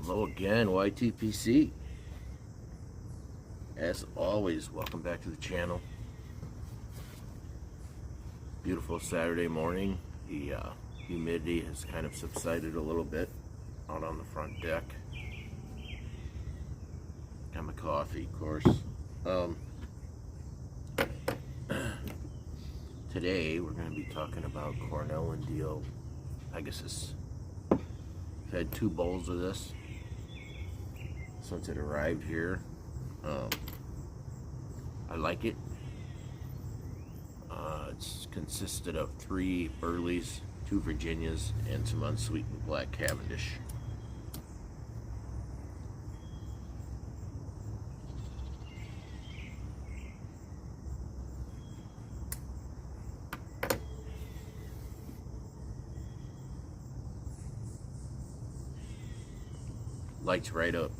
Hello again, YTPC. As always, welcome back to the channel. Beautiful Saturday morning. The humidity has kind of subsided a little bit out on the front deck. Got my coffee, of course. Today we're going to be talking about Cornell and Deal Pegasus. I've had 2 bowls of this since it arrived here. I like it. It's consisted of 3 Burleys, 2 Virginias, and some unsweetened black Cavendish. Lights right up.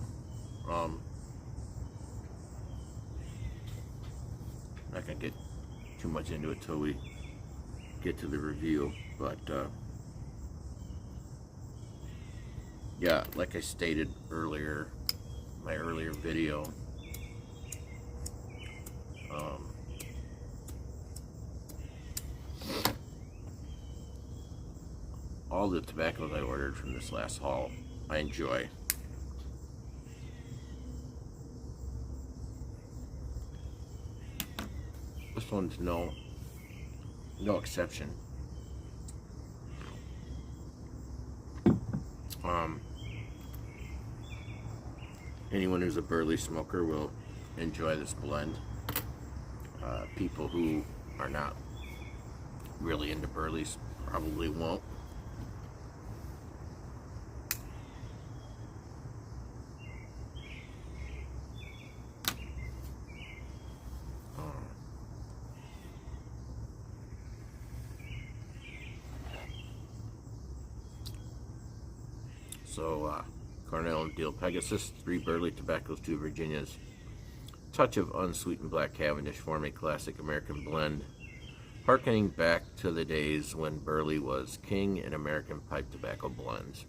Not gonna get too much into it till we get to the review, but yeah, like I stated earlier, my earlier video, all the tobaccos I ordered from this last haul I enjoy. This one's no exception. Anyone who's a Burley smoker will enjoy this blend. People who are not really into Burleys probably won't. So, Cornell and Deal Pegasus, 3 Burley tobaccos, 2 Virginias. Touch of unsweetened black Cavendish form a classic American blend, harkening back to the days when Burley was king in American pipe tobacco blends.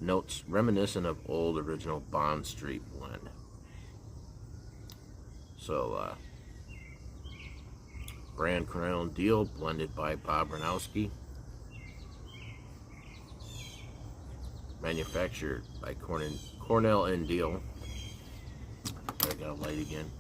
Notes reminiscent of old original Bond Street blend. So, brand Cornell and Deal, blended by Bob Ranowski. Manufactured by Cornell and Deal. I got a light again.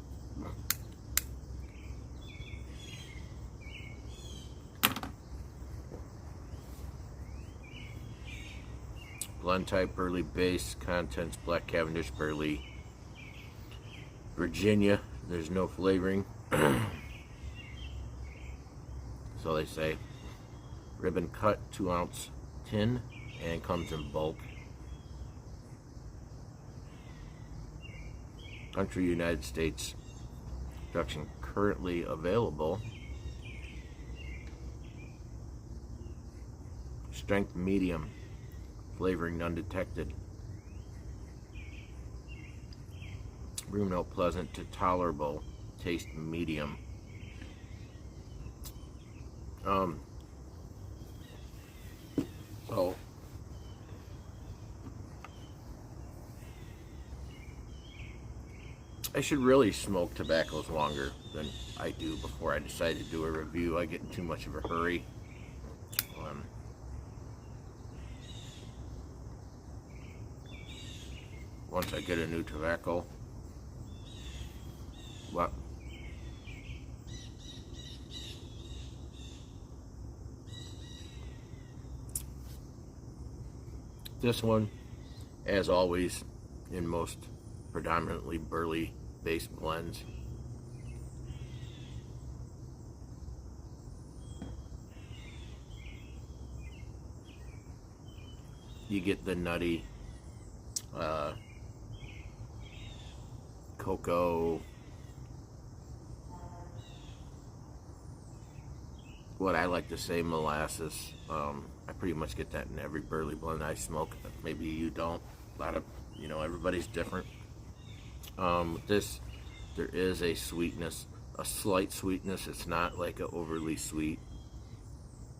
Blend type Burley base, contents black Cavendish Burley, Virginia. There's no flavoring. So they say. Ribbon cut 2-ounce tin and comes in bulk. Country United States. Production currently available. Strength medium. Flavoring none detected. Room note pleasant to tolerable. Taste medium. So I should really smoke tobaccos longer than I do before I decide to do a review. I get in too much of a hurry. Once I get a new tobacco, what? This one, as always, in most predominantly Burley based blends, you get the nutty cocoa, what I like to say molasses. I pretty much get that in every Burley blend I smoke. Maybe you don't. A lot of, everybody's different. This, there is a sweetness, a slight sweetness. It's not like an overly sweet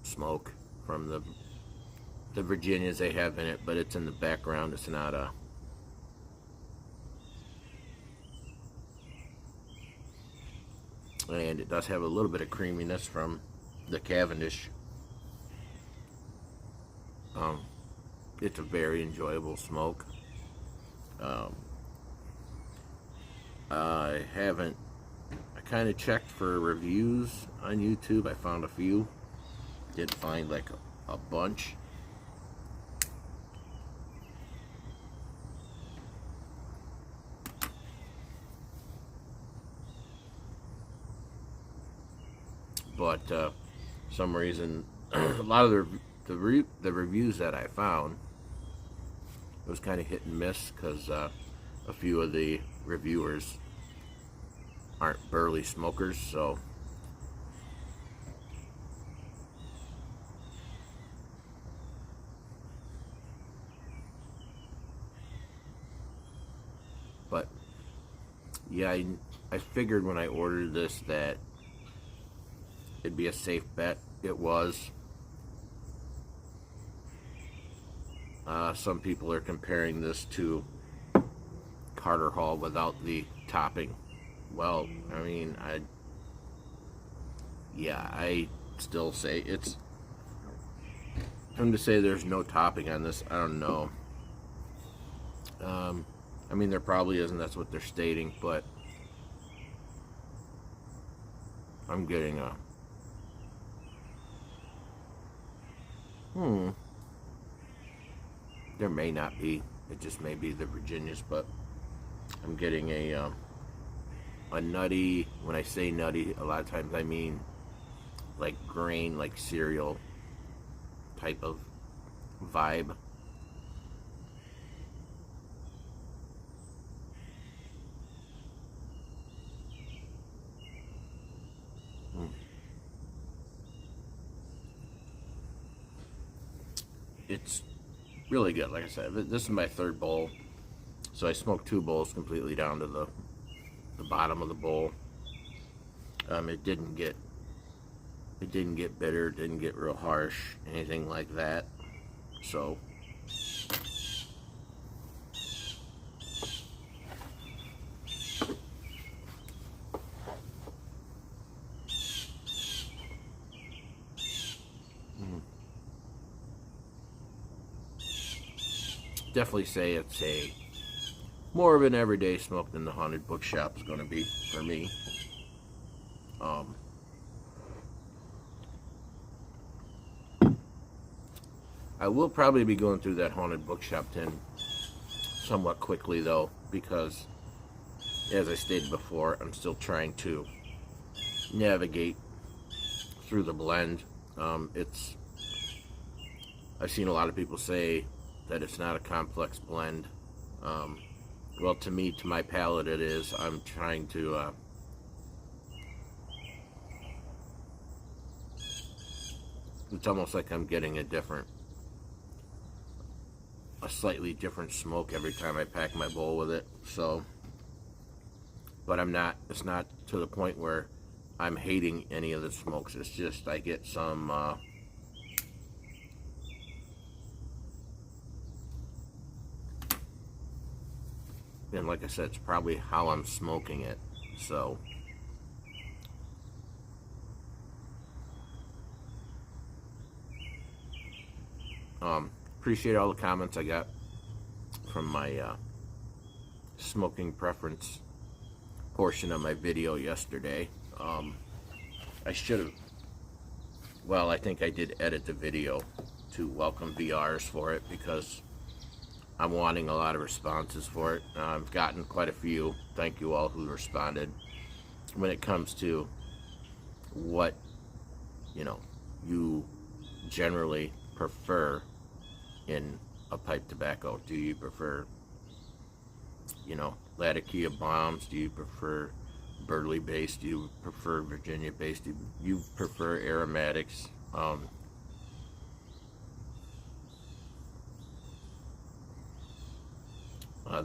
smoke from the the Virginias they have in it, but it's in the background. It's not a... And it does have a little bit of creaminess from the Cavendish. It's a very enjoyable smoke. I kind of checked for reviews on YouTube. I found a few. Didn't find like a bunch. But some reason, a lot of the reviews that I found, it was kind of hit and miss, because a few of the reviewers aren't burley smokers, so but yeah, I figured when I ordered this that it'd be a safe bet. It was. Some people are comparing this to Carter Hall without the topping. Well, I mean, I still say it's... I'm to say there's no topping on this. I don't know. I mean, there probably isn't. That's what they're stating, but I'm getting a... There may not be. It just may be the Virginias, but I'm getting a nutty. When I say nutty, a lot of times I mean like grain, like cereal type of vibe. It's really good. Like I said, this is my third bowl, so I smoked 2 bowls completely down to the bottom of the bowl. It didn't get bitter, didn't get real harsh, anything like that. So definitely say it's a more of an everyday smoke than the Haunted Bookshop is going to be for me. I will probably be going through that Haunted Bookshop tin somewhat quickly though, because as I stated before, I'm still trying to navigate through the blend. I've seen a lot of people say that it's not a complex blend. Well, to me, to my palate, it is. I'm trying to it's almost like I'm getting a slightly different smoke every time I pack my bowl with it. So, but it's not to the point where I'm hating any of the smokes. It's just I get some and like I said, it's probably how I'm smoking it. So appreciate all the comments I got from my smoking preference portion of my video yesterday. I should have, well, I think I did edit the video to welcome VRs for it, because I'm wanting a lot of responses for it. I've gotten quite a few. Thank you all who responded. When it comes to what, you generally prefer in a pipe tobacco. Do you prefer, Latakia bombs? Do you prefer Burley based? Do you prefer Virginia based? Do you prefer aromatics?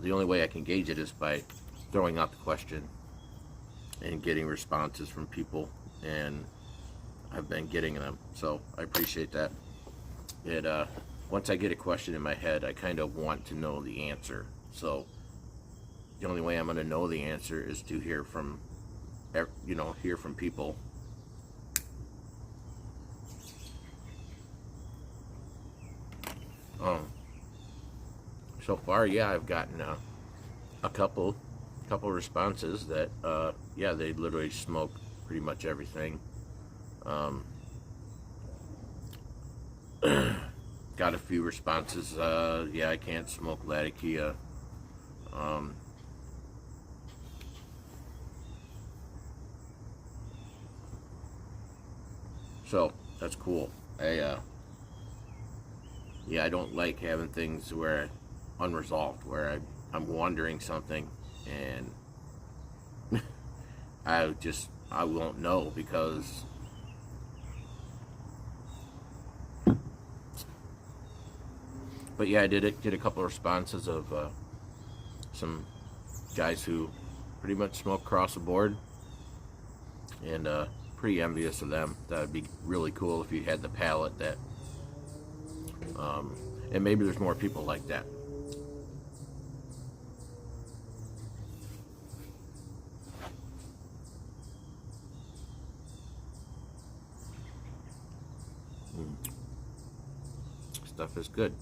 The only way I can gauge it is by throwing out the question and getting responses from people, and I've been getting them, so I appreciate that. once I get a question in my head, I kind of want to know the answer. So the only way I'm going to know the answer is to hear from, hear from people. So far, yeah, I've gotten a couple responses that, yeah, they literally smoke pretty much everything. Got a few responses. Yeah, I can't smoke Latakia. So that's cool. Yeah, I don't like having things where unresolved, where I'm wondering something and I won't know because but yeah, I did get a couple of responses of some guys who pretty much smoke across the board, and pretty envious of them. That would be really cool if you had the palate that and maybe there's more people like that. Stuff is good.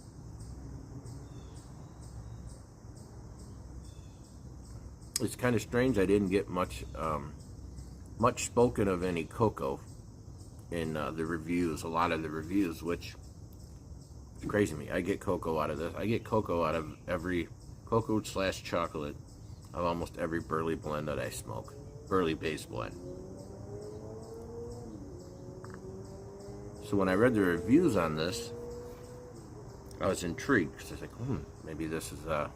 It's kind of strange I didn't get much spoken of any cocoa in the reviews. A lot of the reviews, which is crazy to me. I get cocoa out of this. I get cocoa out of every cocoa/chocolate of almost every burley blend that I smoke. Burley based blend. So when I read the reviews on this, I was intrigued because I was like, maybe this is a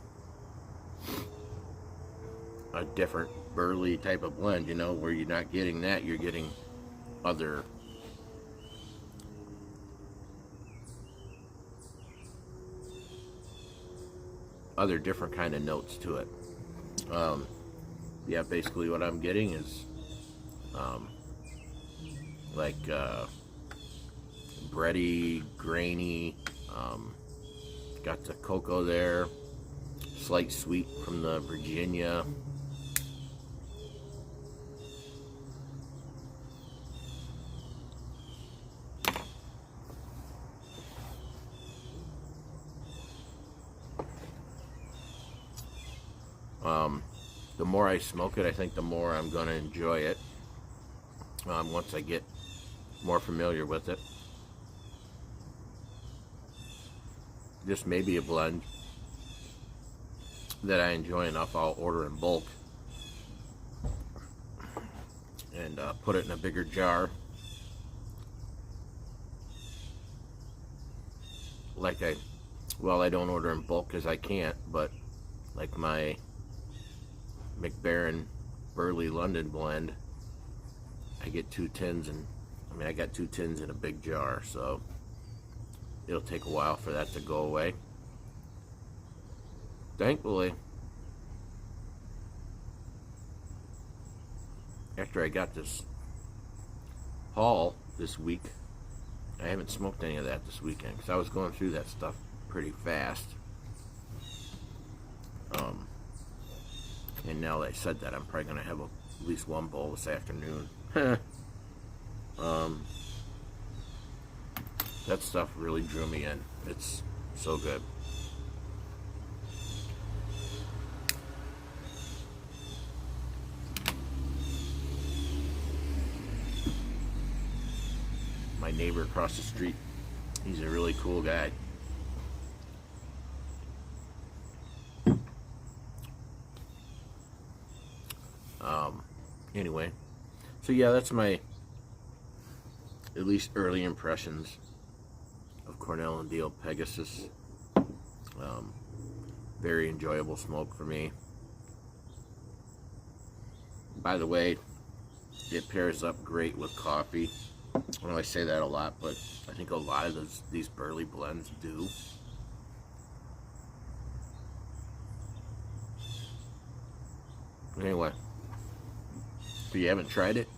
different burley type of blend, where you're not getting that, you're getting other different kind of notes to it. Yeah, basically what I'm getting is like bready, grainy, got the cocoa there, slight sweet from the Virginia. The more I smoke it, I think the more I'm going to enjoy it once I get more familiar with it. This may be a blend that I enjoy enough I'll order in bulk and put it in a bigger jar. I don't order in bulk because I can't, but like my McBaron Burley London blend, I get 2 tins, and I got 2 tins in a big jar, so it'll take a while for that to go away. Thankfully, after I got this haul this week, I haven't smoked any of that this weekend because I was going through that stuff pretty fast. And now that I said that, I'm probably going to have at least one bowl this afternoon. That stuff really drew me in. It's so good. My neighbor across the street, he's a really cool guy. Anyway, so yeah, that's my at least early impressions of Cornell and Diehl Pegasus. Very enjoyable smoke for me. By the way, it pairs up great with coffee. I know I say that a lot, but I think a lot of these burley blends do. Anyway, if you haven't tried it,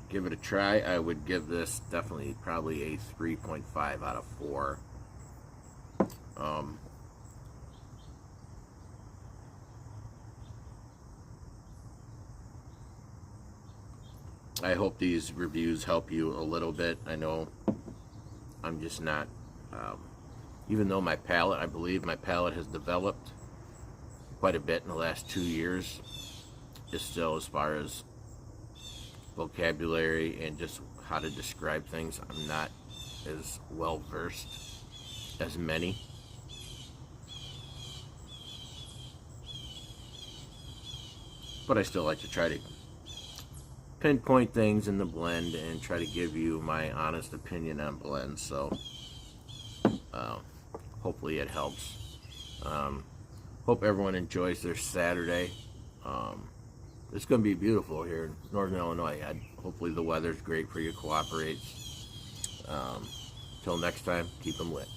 give it a try. I would give this definitely probably a 3.5 out of 4. I hope these reviews help you a little bit. I know I'm just not, even though I believe my palate has developed quite a bit in the last 2 years, just still as far as vocabulary and just how to describe things, I'm not as well versed as many. But I still like to try to pinpoint things in the blend and try to give you my honest opinion on blends. So hopefully it helps. Hope everyone enjoys their Saturday. It's going to be beautiful here in Northern Illinois. Hopefully the weather's great for you, cooperates. Till next time, keep them lit.